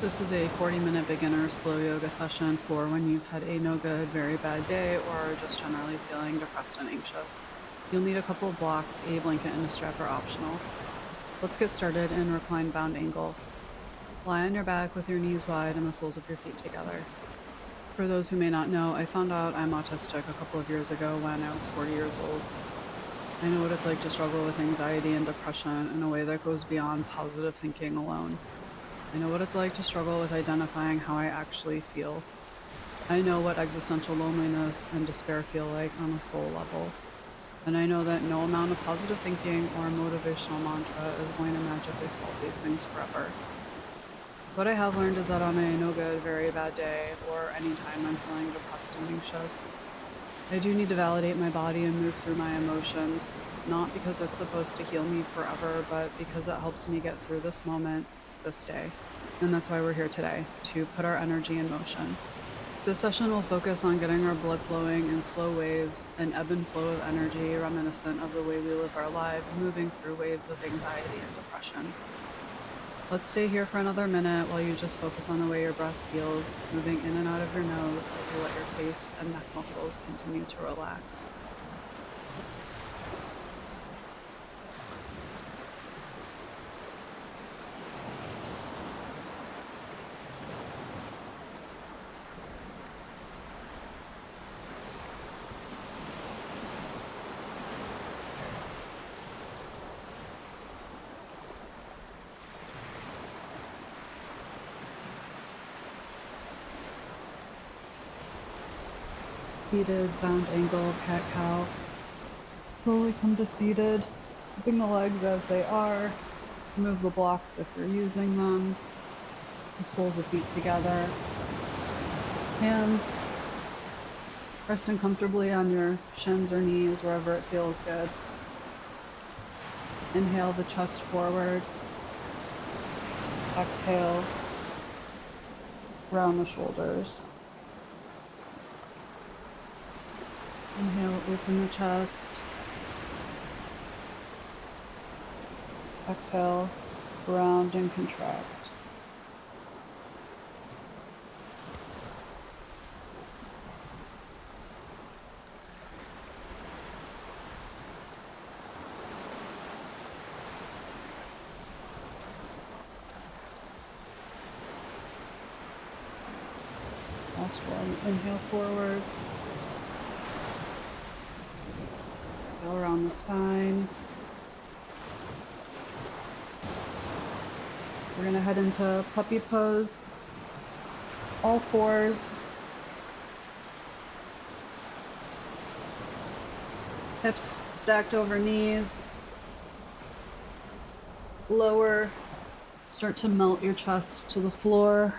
This is a 40-minute beginner slow yoga session for when you've had a no good, very bad day or are just generally feeling depressed and anxious. You'll need a couple of blocks, a blanket, and a strap are optional. Let's get started in reclined bound angle. Lie on your back with your knees wide and the soles of your feet together. For those who may not know, I found out I'm autistic a couple of years ago when I was 40 years old. I know what it's like to struggle with anxiety and depression in a way that goes beyond positive thinking alone. I know what it's like to struggle with identifying how I actually feel. I know what existential loneliness and despair feel like on a soul level. And I know that no amount of positive thinking or motivational mantra is going to magically solve these things forever. What I have learned is that on a no good, very bad day, or any time I'm feeling depressed and anxious, I do need to validate my body and move through my emotions, not because it's supposed to heal me forever, but because it helps me get through this moment, this day. And that's why we're here today, to put our energy in motion. This session will focus on getting our blood flowing in slow waves, an ebb and flow of energy reminiscent of the way we live our lives, moving through waves of anxiety and depression. Let's stay here for another minute while you just focus on the way your breath feels, moving in and out of your nose as you let your face and neck muscles continue to relax. Seated, bound angle, cat-cow. Slowly come to seated, keeping the legs as they are. Move the blocks if you're using them. The soles of feet together. Hands resting comfortably on your shins or knees, wherever it feels good. Inhale the chest forward. Exhale, round the shoulders. Inhale, open the chest. Exhale, round and contract. Last one. Inhale forward. Exhale around the spine. We're going to head into puppy pose. All fours. Hips stacked over knees. Lower. Start to melt your chest to the floor.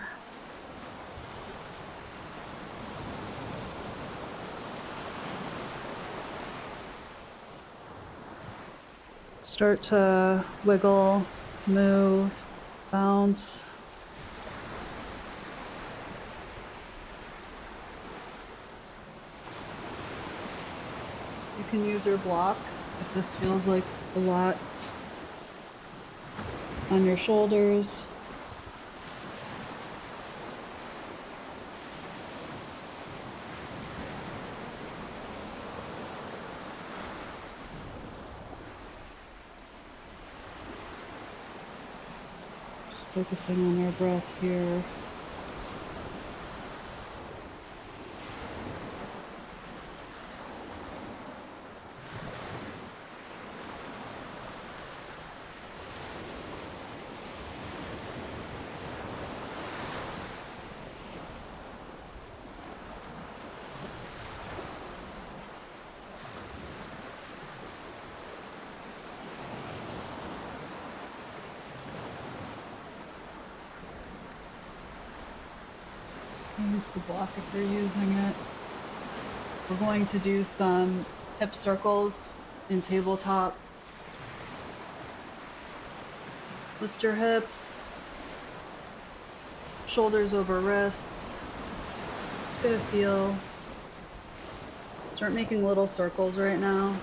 Start to wiggle, move, bounce. You can use your block if this feels like a lot on your shoulders. Just focusing on our breath here. Use the block if you're using it. We're going to do some hip circles in tabletop. Lift your hips, shoulders over wrists. Just get a feel. Start making little circles right now.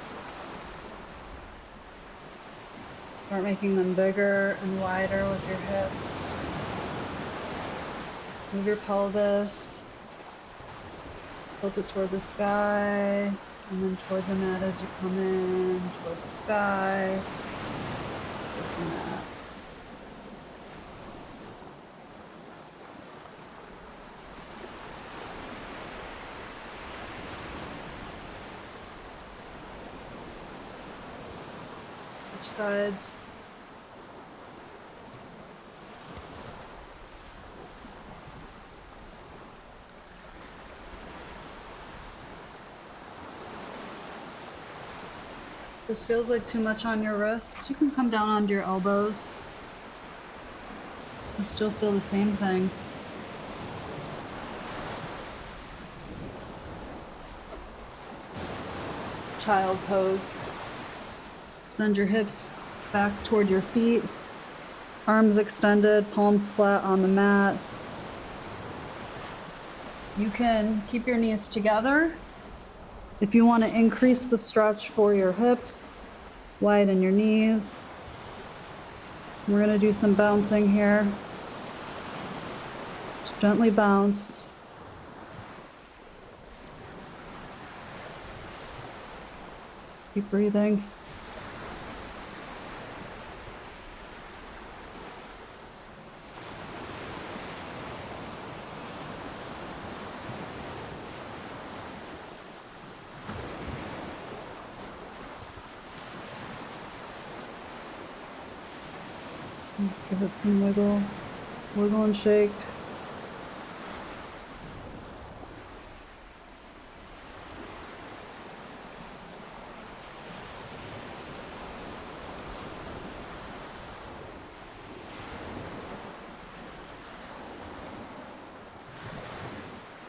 Start making them bigger and wider with your hips. Move your pelvis. Tilt it toward the sky, and then toward the mat as you come in, toward the sky, toward the mat. Switch sides. This feels like too much on your wrists. You can come down onto your elbows. You still feel the same thing. Child pose. Send your hips back toward your feet. Arms extended, palms flat on the mat. You can keep your knees together. If you want to increase the stretch for your hips, widen your knees. We're going to do some bouncing here. Just gently bounce. Keep breathing. Just give it some wiggle. Wiggle and shake.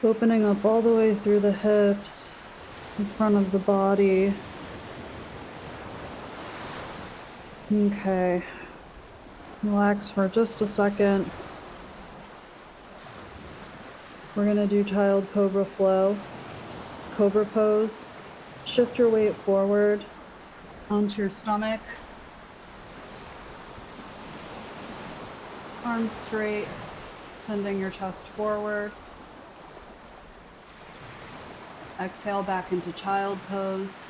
Opening up all the way through the hips, in front of the body. Okay. Relax for just a second. We're gonna do child cobra flow, cobra pose. Shift your weight forward onto your stomach. Arms straight, sending your chest forward. Exhale back into child pose.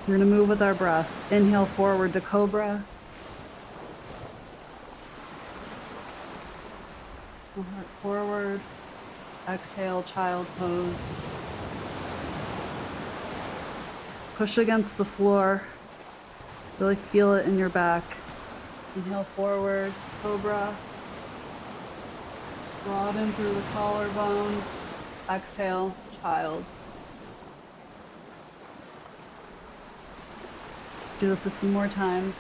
We're going to move with our breath. Inhale forward to cobra. Heart forward. Exhale, child pose. Push against the floor. Really feel it in your back. Inhale forward, cobra. Broaden through the collarbones. Exhale, child. Let's do this a few more times.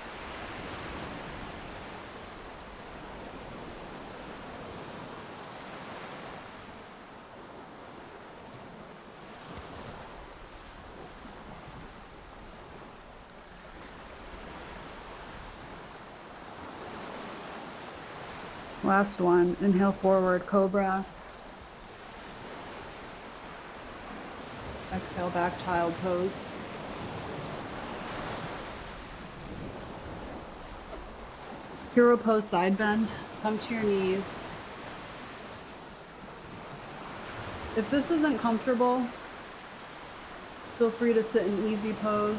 Last one. Inhale forward, cobra. Exhale back, child pose. Hero pose, side bend. Come to your knees. If this isn't comfortable, feel free to sit in easy pose.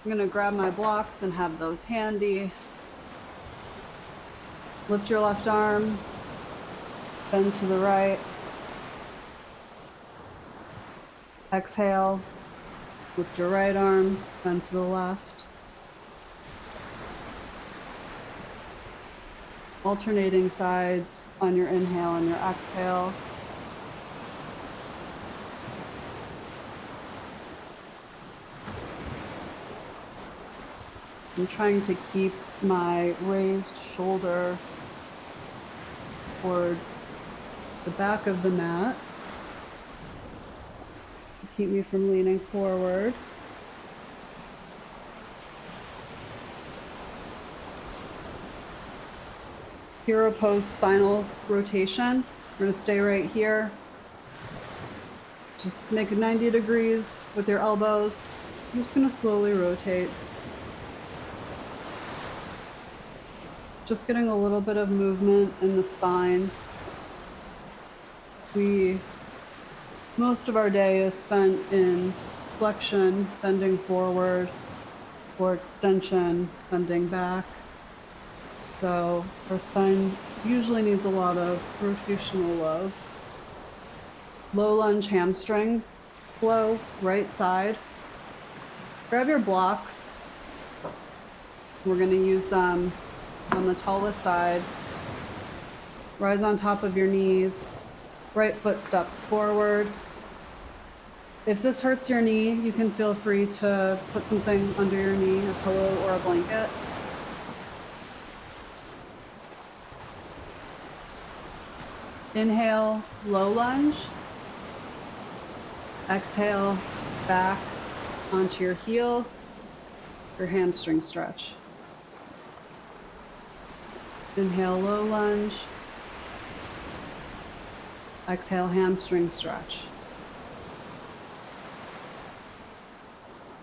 I'm gonna grab my blocks and have those handy. Lift your left arm, bend to the right. Exhale, lift your right arm, bend to the left. Alternating sides on your inhale and your exhale. I'm trying to keep my raised shoulder toward the back of the mat to keep me from leaning forward. Hero pose, spinal rotation. We're going to stay right here. Just make it 90 degrees with your elbows. I'm just gonna slowly rotate. Just getting a little bit of movement in the spine. Most of our day is spent in flexion, bending forward, or extension, bending back. So our spine usually needs a lot of rotational love. Low lunge hamstring flow, right side. Grab your blocks. We're going to use them on the tallest side. Rise on top of your knees. Right foot steps forward. If this hurts your knee, you can feel free to put something under your knee, a pillow or a blanket. Inhale, low lunge. Exhale, back onto your heel, your hamstring stretch. Inhale, low lunge. Exhale, hamstring stretch.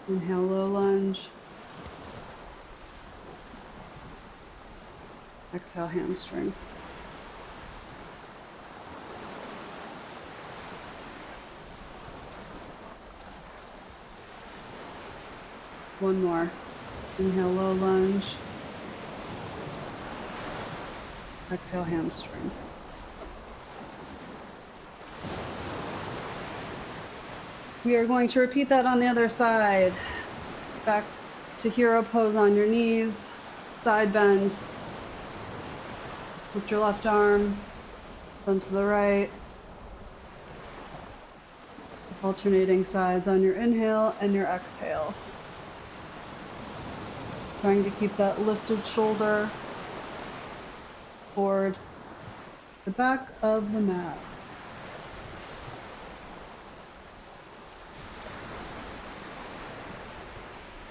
Inhale, low lunge. Exhale, hamstring. One more. Inhale, low lunge. Exhale, hamstring. We are going to repeat that on the other side. Back to hero pose on your knees. Side bend. Lift your left arm. Bend to the right. Alternating sides on your inhale and your exhale. Trying to keep that lifted shoulder toward the back of the mat.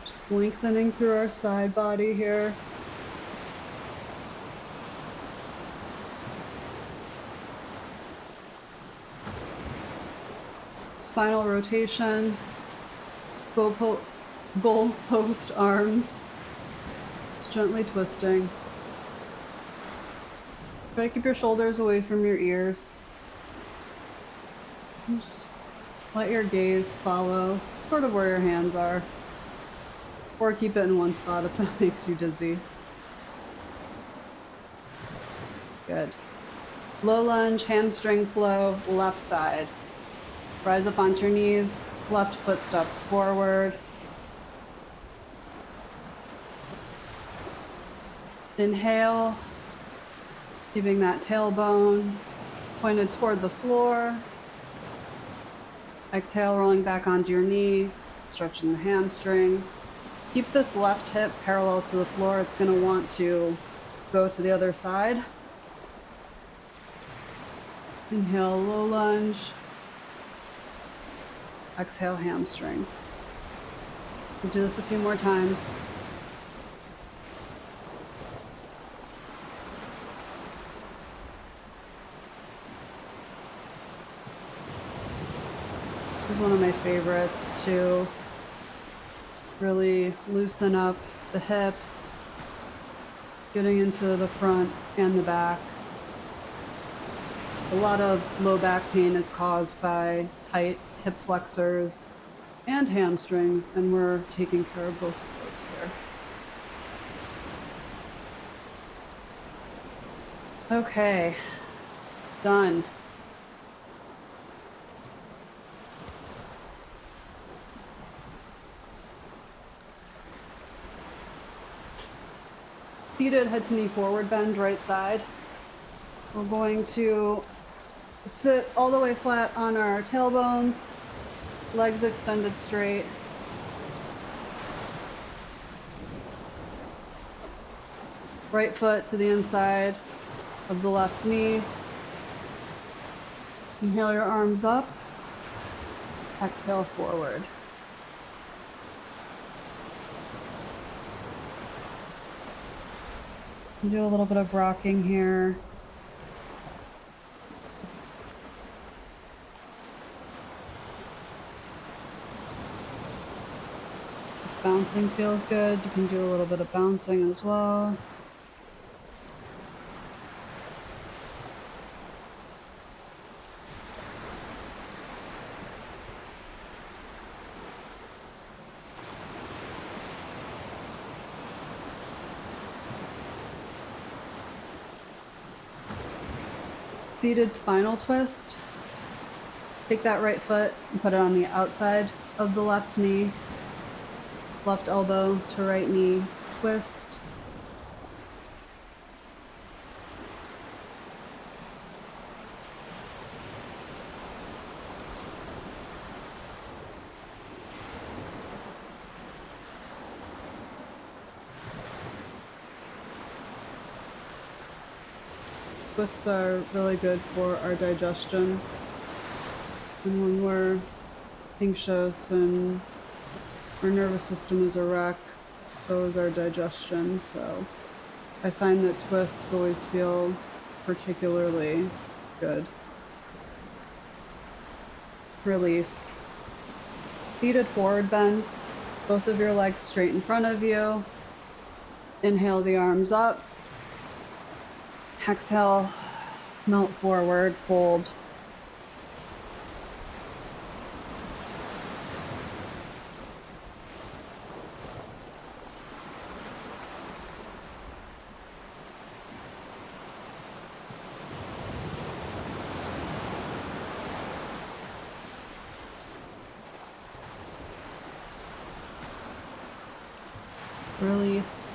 Just lengthening through our side body here. Spinal rotation, goal post arms, just gently twisting. Try to keep your shoulders away from your ears. And just let your gaze follow sort of where your hands are. Or keep it in one spot if that makes you dizzy. Good. Low lunge, hamstring flow, left side. Rise up onto your knees, left foot steps forward. Inhale, keeping that tailbone pointed toward the floor. Exhale, rolling back onto your knee, stretching the hamstring. Keep this left hip parallel to the floor. It's going to want to go to the other side. Inhale, low lunge. Exhale, hamstring. We'll do this a few more times. This is one of my favorites to really loosen up the hips, getting into the front and the back. A lot of low back pain is caused by tight hip flexors and hamstrings, and we're taking care of both of those here. Okay, done. Seated head to knee forward bend, right side. We're going to sit all the way flat on our tailbones, legs extended straight. Right foot to the inside of the left knee. Inhale your arms up. Exhale forward. Do a little bit of rocking here. Bouncing feels good. You can do a little bit of bouncing as well. Seated spinal twist. Take that right foot and put it on the outside of the left knee. Left elbow to right knee, twist. Twists are really good for our digestion. And when we're anxious and our nervous system is a wreck, so is our digestion. So I find that twists always feel particularly good. Release. Seated forward bend. Both of your legs straight in front of you. Inhale the arms up. Exhale, melt forward, fold. Release.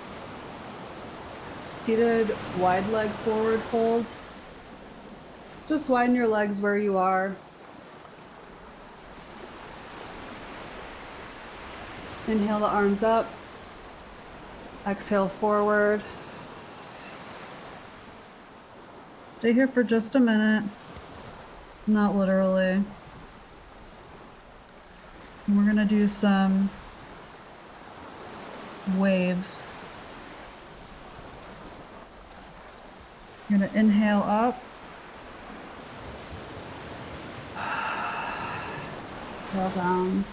Seated wide leg forward fold. Just widen your legs where you are. Inhale the arms up. Exhale forward. Stay here for just a minute. Not literally. And we're gonna do some waves. You're gonna inhale up. Exhale down.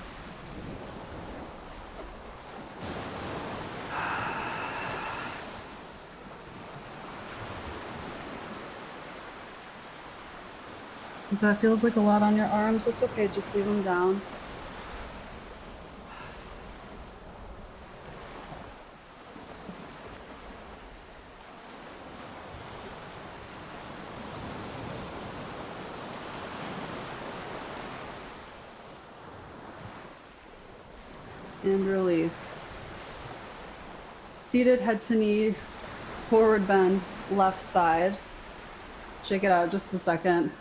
If that feels like a lot on your arms, it's okay, just leave them down. And release. Seated head to knee, forward bend, left side. Shake it out just a second.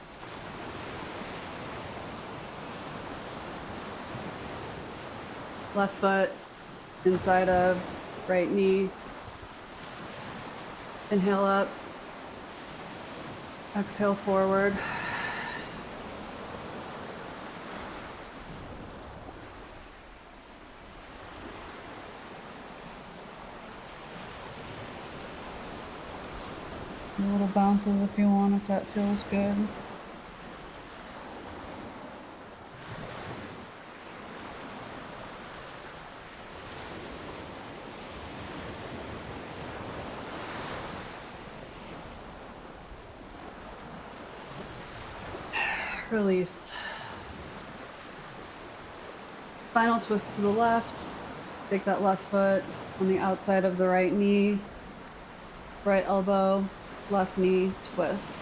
Left foot inside of right knee. Inhale up. Exhale forward. Little bounces if you want, if that feels good. Release. Spinal twist to the left. Take that left foot on the outside of the right knee. Right elbow, left knee, twist.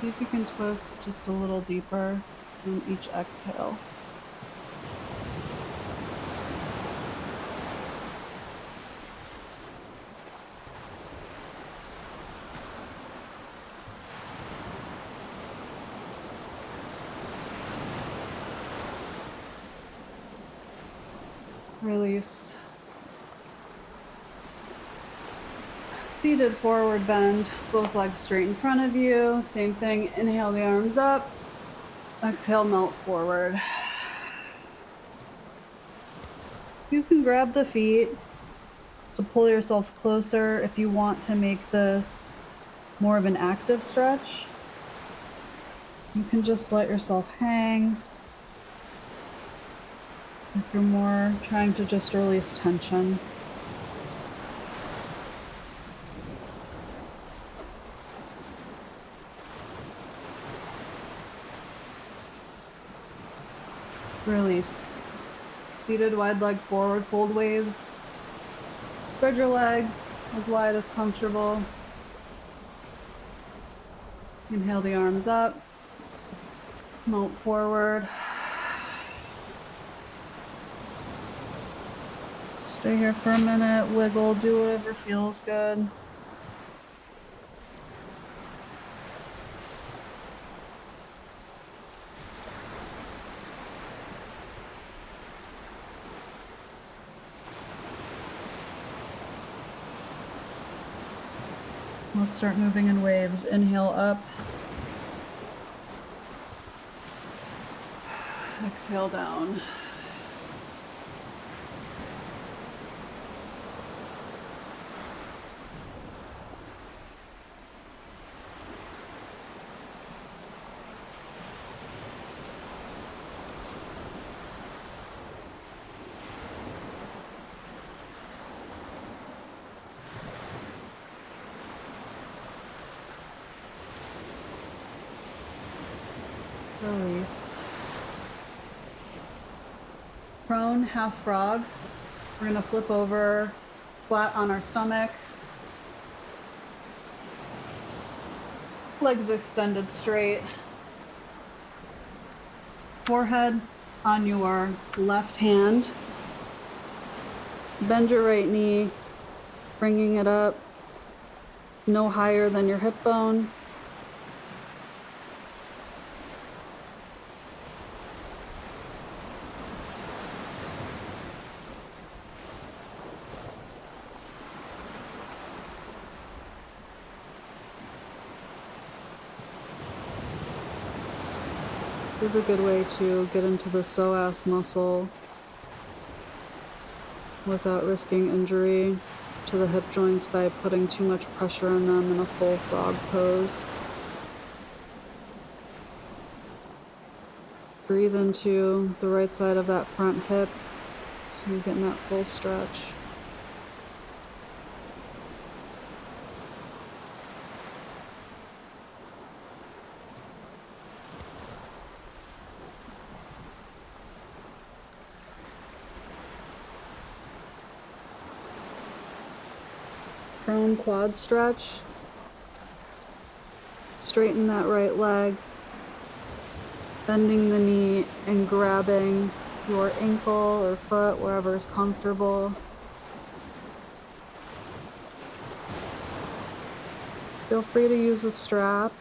See if you can twist just a little deeper on each exhale. Release. Seated forward bend, both legs straight in front of you. Same thing, inhale the arms up. Exhale, melt forward. You can grab the feet to pull yourself closer if you want to make this more of an active stretch. You can just let yourself hang if you're more trying to just release tension. Release. Seated wide leg forward fold waves. Spread your legs as wide as comfortable. Inhale the arms up. Melt forward. Stay here for a minute, wiggle, do whatever feels good. Let's start moving in waves. Inhale up. Exhale down. Release. Prone, half frog. We're gonna flip over flat on our stomach. Legs extended straight. Forehead on your left hand. Bend your right knee, bringing it up no higher than your hip bone. This is a good way to get into the psoas muscle without risking injury to the hip joints by putting too much pressure on them in a full frog pose. Breathe into the right side of that front hip so you're getting that full stretch. Prone quad stretch. Straighten that right leg, bending the knee and grabbing your ankle or foot, wherever is comfortable. Feel free to use a strap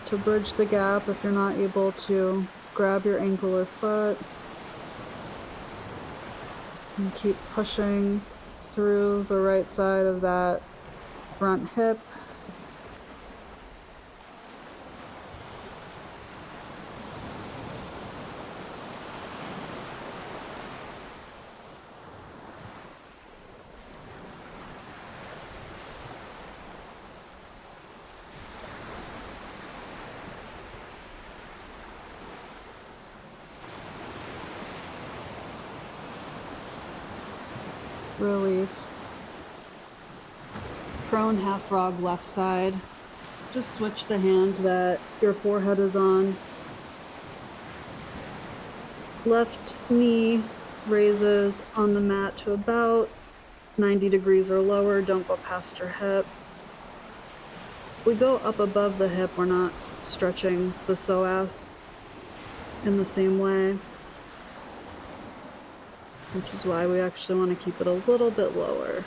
to bridge the gap if you're not able to grab your ankle or foot. And keep pushing through the right side of that front hip. Release. Prone half frog left side. Just switch the hand that your forehead is on. Left knee raises on the mat to about 90 degrees or lower. Don't go past your hip. If we go up above the hip, we're not stretching the psoas in the same way, which is why we actually want to keep it a little bit lower.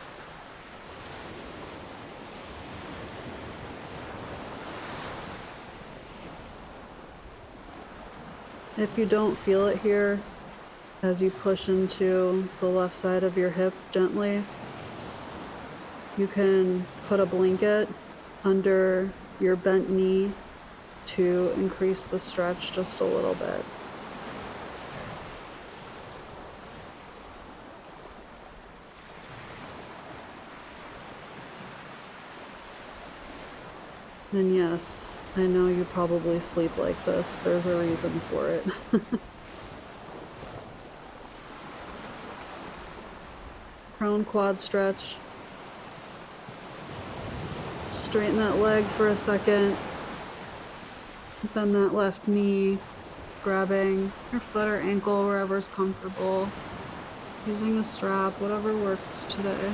If you don't feel it here, as you push into the left side of your hip gently, you can put a blanket under your bent knee to increase the stretch just a little bit. And yes, I know you probably sleep like this. There's a reason for it. Prone quad stretch. Straighten that leg for a second. Bend that left knee. Grabbing your foot or ankle wherever's comfortable. Using a strap, whatever works today.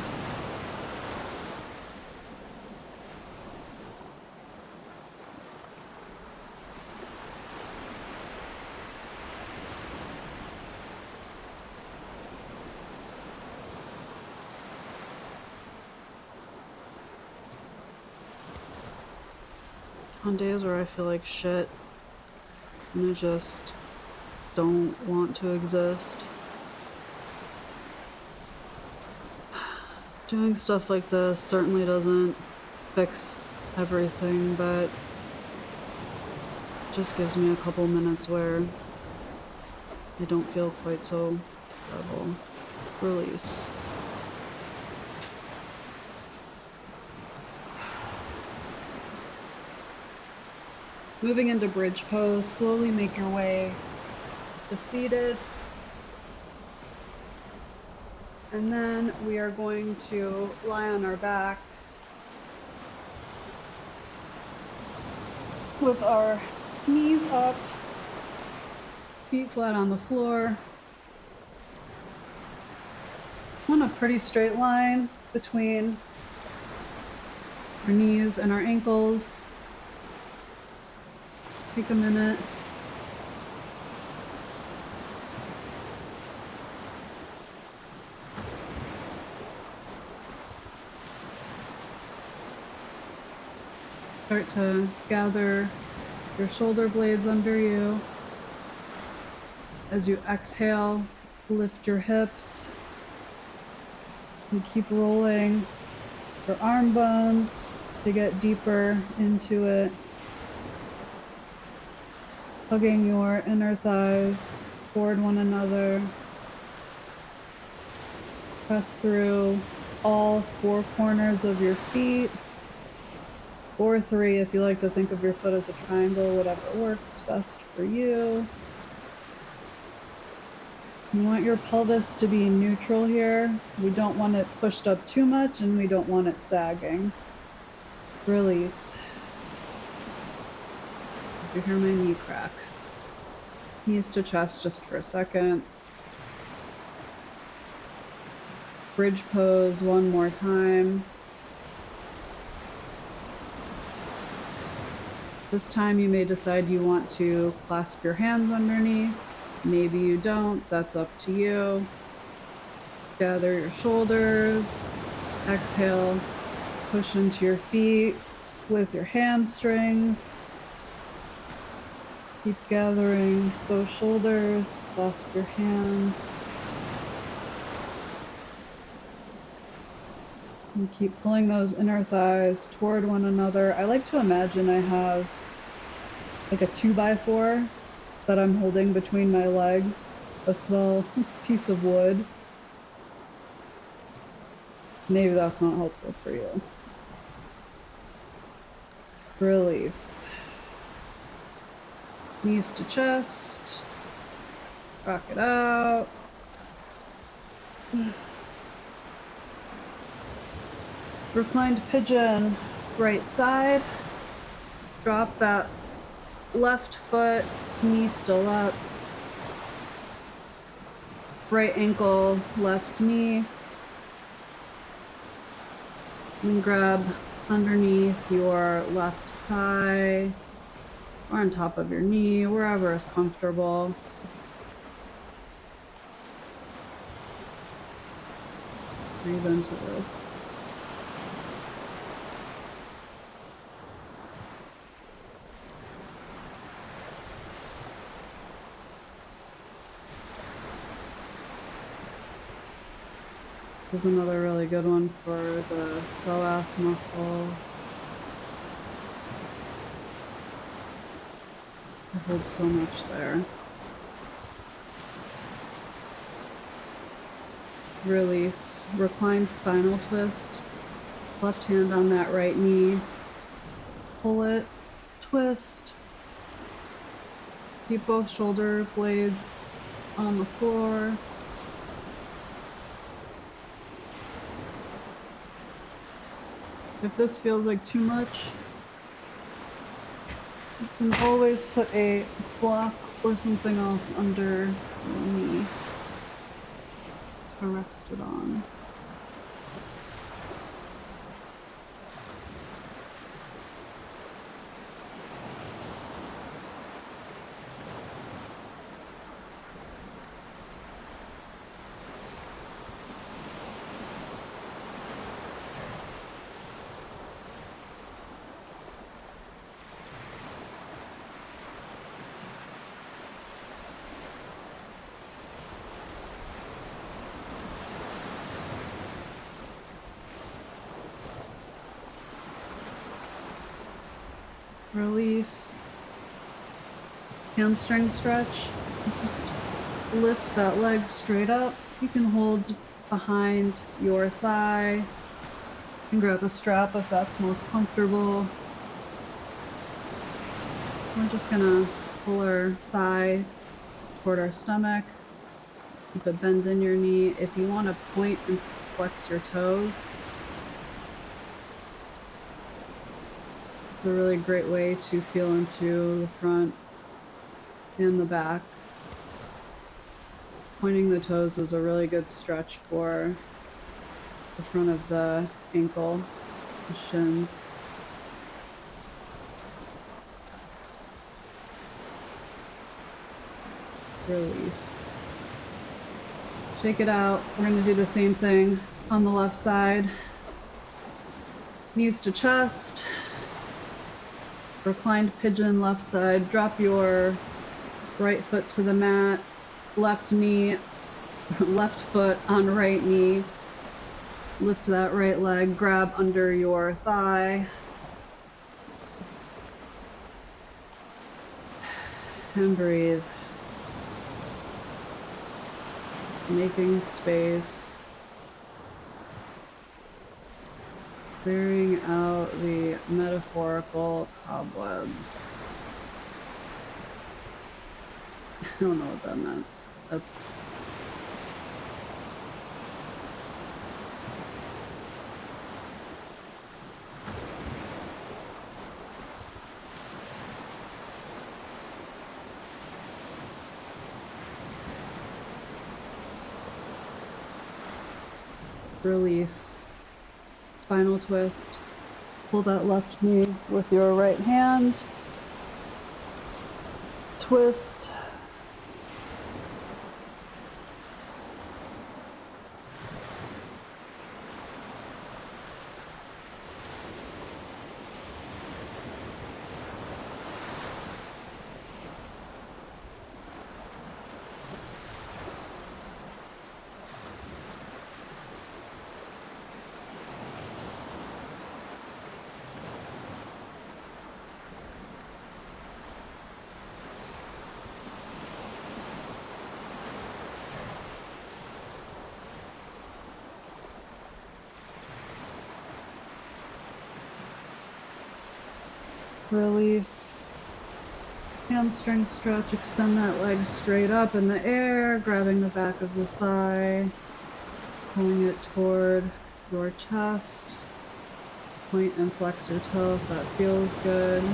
On days where I feel like shit and I just don't want to exist, doing stuff like this certainly doesn't fix everything, but just gives me a couple minutes where I don't feel quite so terrible. Release. Moving into bridge pose, slowly make your way to seated. And then we are going to lie on our backs with our knees up, feet flat on the floor. On a pretty straight line between our knees and our ankles. Just take a minute. Start to gather your shoulder blades under you. As you exhale, lift your hips. And keep rolling your arm bones to get deeper into it. Hugging your inner thighs toward one another. Press through all four corners of your feet. Or three if you like to think of your foot as a triangle, whatever works best for you. You want your pelvis to be neutral here. We don't want it pushed up too much and we don't want it sagging. Release. You hear my knee crack. Knees to chest just for a second. Bridge pose one more time. This time you may decide you want to clasp your hands underneath. Maybe you don't, that's up to you. Gather your shoulders. Exhale, push into your feet with your hamstrings. Keep gathering those shoulders, clasp your hands. And keep pulling those inner thighs toward one another. I like to imagine I have like a 2x4 that I'm holding between my legs, a small piece of wood. Maybe that's not helpful for you. Release. Knees to chest. Rock it out. Reclined pigeon, right side. Drop that left foot, knee still up. Right ankle, left knee. And grab underneath your left thigh or on top of your knee, wherever is comfortable. Breathe into this. This is another really good one for the psoas muscle. It holds so much there. Release. Reclined spinal twist. Left hand on that right knee. pull it, twist. Keep both shoulder blades on the floor. If this feels like too much, you can always put a block or something else under your knee to rest it on. Release. Hamstring stretch. Just lift that leg straight up. You can hold behind your thigh. You can grab a strap if that's most comfortable. We're just gonna pull our thigh toward our stomach. Keep a bend in your knee. If you want to point and flex your toes, it's a really great way to feel into the front and the back. Pointing the toes is a really good stretch for the front of the ankle, the shins. Release. Shake it out. We're going to do the same thing on the left side. Knees to chest. Reclined pigeon, left side. Drop your right foot to the mat. Left knee, left foot on right knee. Lift that right leg. Grab under your thigh. And breathe. Just making space. Clearing out the metaphorical cobwebs. I don't know what that meant. That's release. Spinal twist. Pull that left knee with your right hand. Twist. Release. Hamstring stretch. Extend that leg straight up in the air, grabbing the back of the thigh, pulling it toward your chest. Point and flex your toe if that feels good.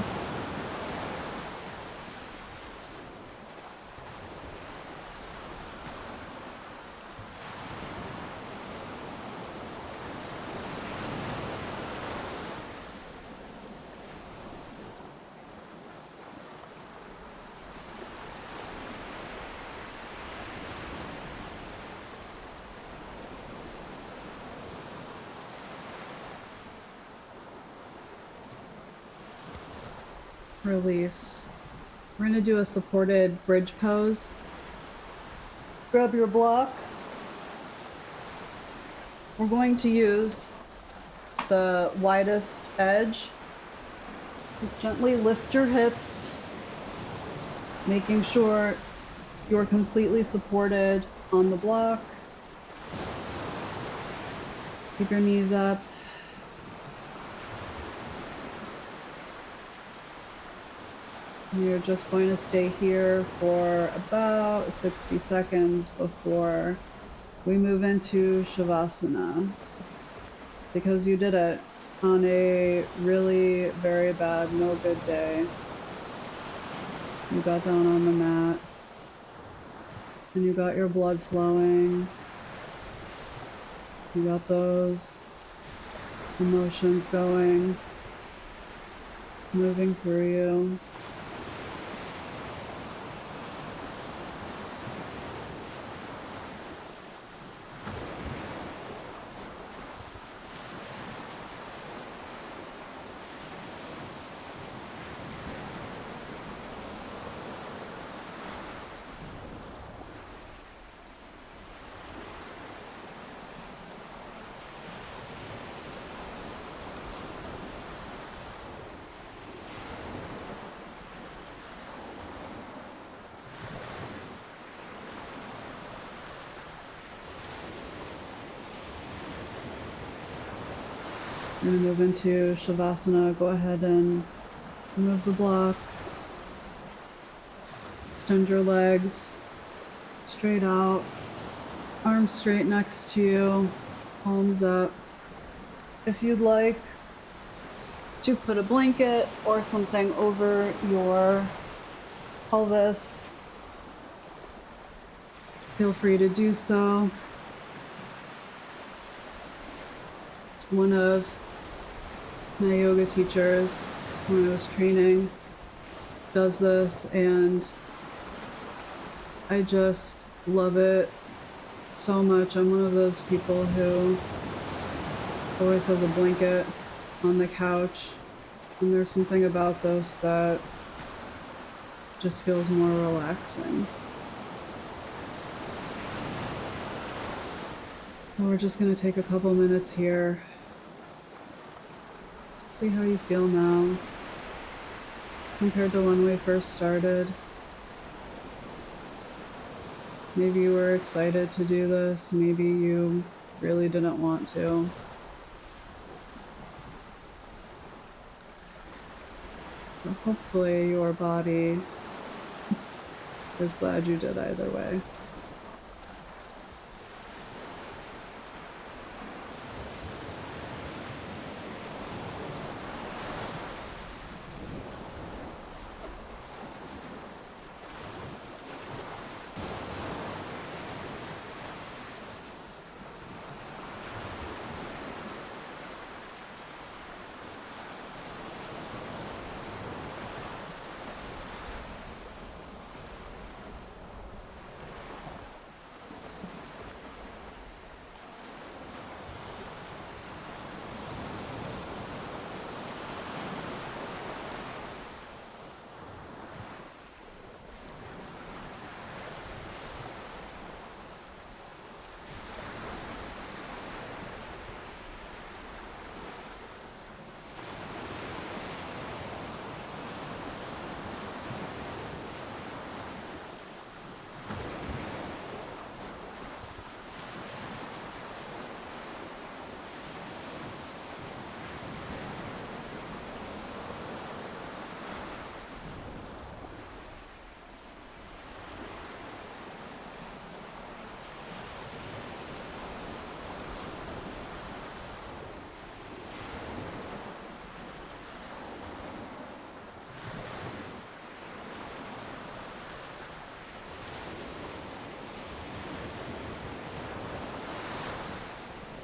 Release. We're going to do a supported bridge pose. Grab your block. We're going to use the widest edge. Gently lift your hips, making sure you're completely supported on the block. Keep your knees up. You're just going to stay here for about 60 seconds before we move into Shavasana. Because you did it on a really very bad, no good day. You got down on the mat and you got your blood flowing. You got those emotions going, moving through you. We're going to move into Shavasana. Go ahead and remove the block. Extend your legs straight out. Arms straight next to you. Palms up. If you'd like to put a blanket or something over your pelvis, feel free to do so. One of my yoga teachers, when I was training, does this, and I just love it so much. I'm one of those people who always has a blanket on the couch, and there's something about this that just feels more relaxing. So we're just going to take a couple minutes here. See how you feel now compared to when we first started. Maybe you were excited to do this, maybe you really didn't want to. But hopefully your body is glad you did either way.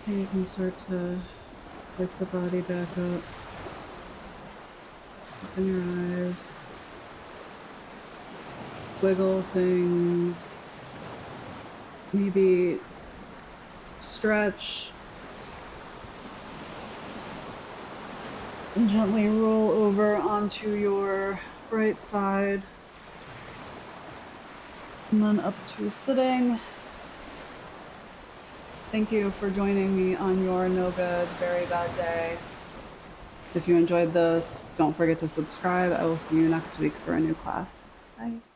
You can start to wake the body back up. Open your eyes. Wiggle things. Maybe stretch. And gently roll over onto your right side. And then up to sitting. Thank you for joining me on your no good, very bad day. If you enjoyed this, don't forget to subscribe. I will see you next week for a new class. Bye.